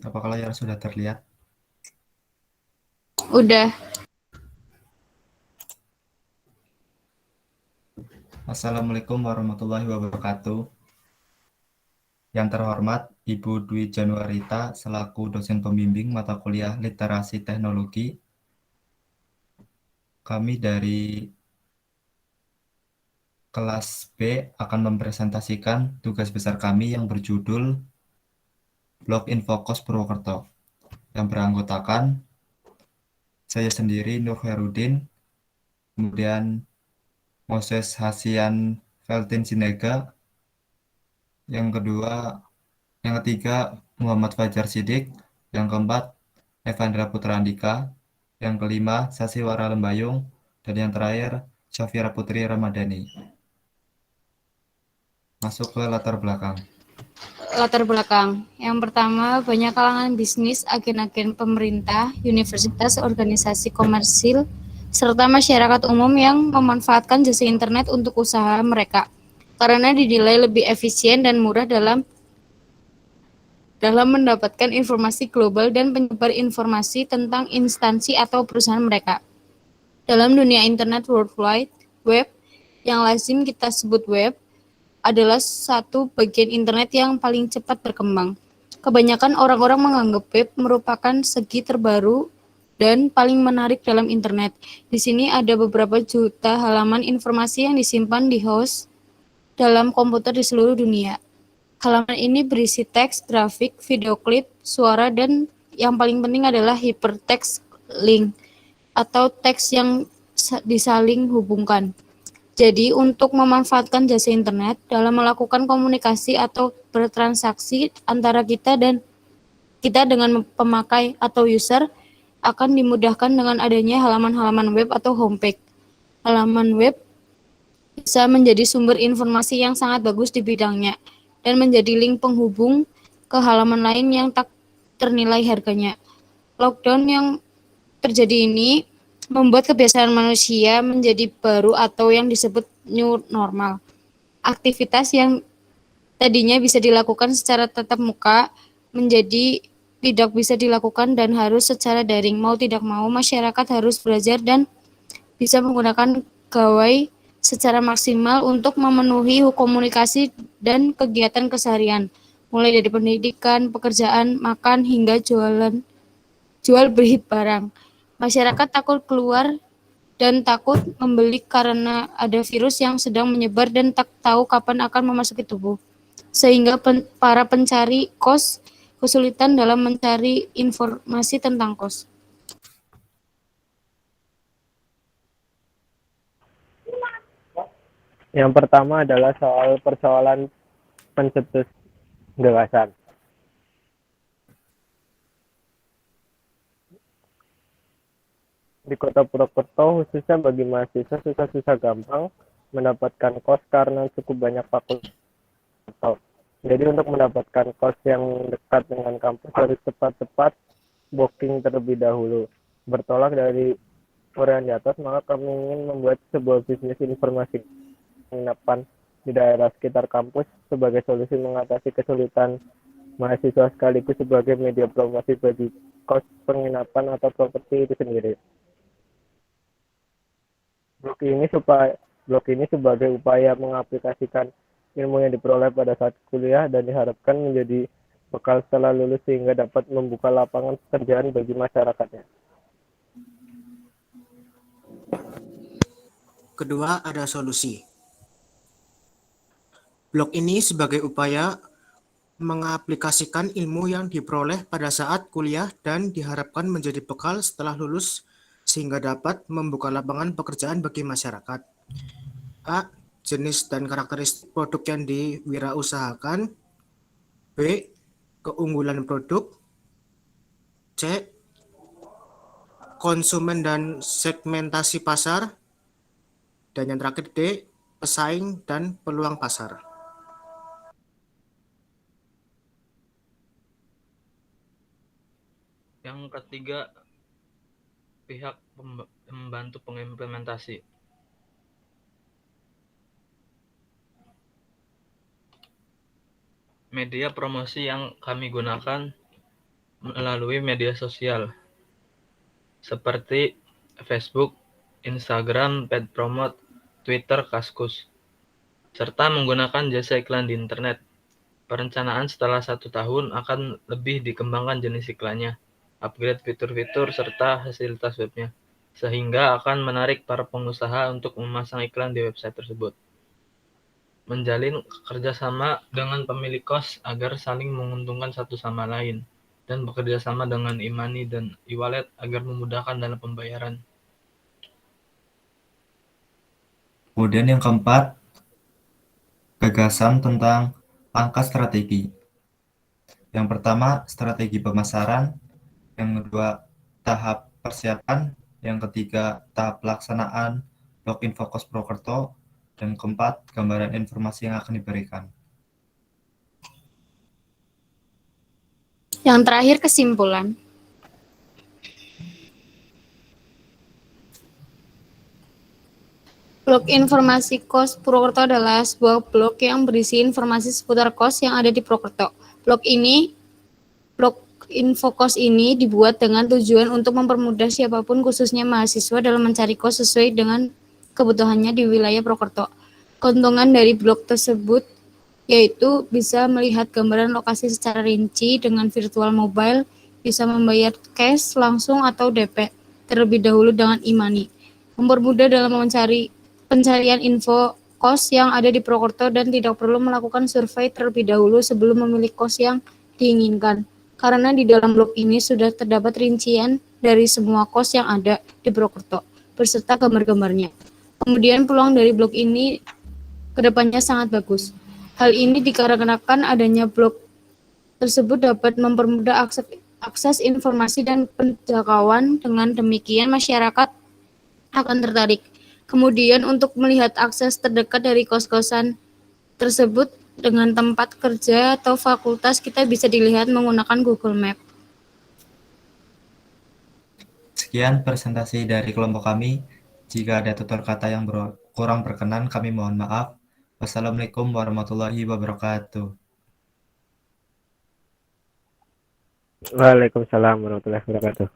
Apakah layar sudah terlihat? Udah. Assalamualaikum warahmatullahi wabarakatuh. Yang terhormat Ibu Dwi Januarita selaku dosen pembimbing mata kuliah Literasi Teknologi. Kami dari kelas B akan mempresentasikan tugas besar kami yang berjudul Blog Infokos Purwokerto yang beranggotakan saya sendiri Nur Herudin, kemudian Moses Hasian Veltin Sinega, yang kedua, yang ketiga Muhammad Fajar Sidik, yang keempat Evandra Putra Andika, yang kelima Sasiwara Lembayung, dan yang terakhir Syafira Putri Ramadhani. Masuk ke latar belakang. Latar belakang. Yang pertama, banyak kalangan bisnis, agen-agen pemerintah, universitas, organisasi komersil, serta masyarakat umum yang memanfaatkan jasa internet untuk usaha mereka. Karena dinilai lebih efisien dan murah dalam mendapatkan informasi global dan penyebar informasi tentang instansi atau perusahaan mereka. Dalam dunia internet World Wide Web, yang lazim kita sebut web, adalah satu bagian internet yang paling cepat berkembang. Kebanyakan orang-orang menganggap web merupakan segi terbaru dan paling menarik dalam internet. Di sini ada beberapa juta halaman informasi yang disimpan di host dalam komputer di seluruh dunia. Halaman ini berisi teks, grafik, video klip, suara, dan yang paling penting adalah hypertext link atau teks yang disaling hubungkan. Jadi, untuk memanfaatkan jasa internet dalam melakukan komunikasi atau bertransaksi antara kita dengan pemakai atau user akan dimudahkan dengan adanya halaman-halaman web atau homepage. Halaman web bisa menjadi sumber informasi yang sangat bagus di bidangnya dan menjadi link penghubung ke halaman lain yang tak ternilai harganya. Lockdown yang terjadi ini membuat kebiasaan manusia menjadi baru atau yang disebut new normal. Aktivitas yang tadinya bisa dilakukan secara tatap muka menjadi tidak bisa dilakukan dan harus secara daring. Mau tidak mau, masyarakat harus belajar dan bisa menggunakan gawai secara maksimal untuk memenuhi komunikasi dan kegiatan keseharian, mulai dari pendidikan, pekerjaan, makan, hingga jual beli barang. Masyarakat takut keluar dan takut membeli karena ada virus yang sedang menyebar dan tak tahu kapan akan memasuki tubuh. Sehingga para pencari kos kesulitan dalam mencari informasi tentang kos. Yang pertama adalah soal persoalan pencetus gagasan. Di Kota Purwokerto, khususnya bagi mahasiswa, susah-susah gampang mendapatkan kos karena cukup banyak fakultas. Jadi untuk mendapatkan kos yang dekat dengan kampus harus cepat-cepat booking terlebih dahulu. Bertolak dari uraian di atas, maka kami ingin membuat sebuah bisnis informasi penginapan di daerah sekitar kampus sebagai solusi mengatasi kesulitan mahasiswa sekaligus sebagai media promosi bagi kos penginapan atau properti itu sendiri. Blog ini sebagai upaya mengaplikasikan ilmu yang diperoleh pada saat kuliah dan diharapkan menjadi bekal setelah lulus sehingga dapat membuka lapangan pekerjaan bagi masyarakatnya. Kedua, ada solusi. Blog ini sebagai upaya mengaplikasikan ilmu yang diperoleh pada saat kuliah dan diharapkan menjadi bekal setelah lulus sehingga dapat membuka lapangan pekerjaan bagi masyarakat. A. Jenis dan karakteristik produk yang diwirausahakan. B. Keunggulan produk. C. Konsumen dan segmentasi pasar. Dan yang terakhir D. Pesaing dan peluang pasar. Yang ketiga, pihak membantu pengimplementasi. Media promosi yang kami gunakan melalui media sosial seperti Facebook, Instagram, paid promote, Twitter, Kaskus, serta menggunakan jasa iklan di internet. Perencanaan setelah 1 tahun akan lebih dikembangkan jenis iklannya, upgrade fitur-fitur, serta fasilitas webnya, sehingga akan menarik para pengusaha untuk memasang iklan di website tersebut. Menjalin kerjasama dengan pemilik kos agar saling menguntungkan satu sama lain, dan bekerja sama dengan e-money dan e-wallet agar memudahkan dalam pembayaran. Kemudian yang keempat, gagasan tentang langkah strategi. Yang pertama, strategi pemasaran. Yang kedua, tahap persiapan. Yang ketiga, tahap pelaksanaan blog info kos Purwokerto. Dan keempat, gambaran informasi yang akan diberikan. Yang terakhir, kesimpulan. Blog informasi kos Purwokerto adalah sebuah blog yang berisi informasi seputar kos yang ada di Purwokerto. Blog info kos ini dibuat dengan tujuan untuk mempermudah siapapun, khususnya mahasiswa, dalam mencari kos sesuai dengan kebutuhannya di wilayah Purwokerto. Keuntungan dari blog tersebut yaitu bisa melihat gambaran lokasi secara rinci dengan virtual mobile, bisa membayar cash langsung atau DP terlebih dahulu dengan e-money, mempermudah dalam pencarian info kos yang ada di Purwokerto dan tidak perlu melakukan survei terlebih dahulu sebelum memilih kos yang diinginkan, karena di dalam blog ini sudah terdapat rincian dari semua kos yang ada di Purwokerto beserta gambar-gambarnya. Kemudian peluang dari blog ini kedepannya sangat bagus. Hal ini dikarenakan adanya blog tersebut dapat mempermudah akses informasi dan penjangkauan. Dengan demikian masyarakat akan tertarik. Kemudian untuk melihat akses terdekat dari kos-kosan tersebut dengan tempat kerja atau fakultas, kita bisa dilihat menggunakan Google Map. Sekian presentasi dari kelompok kami. Jika ada tutur kata yang kurang berkenan, kami mohon maaf. Wassalamualaikum warahmatullahi wabarakatuh. Waalaikumsalam warahmatullahi wabarakatuh.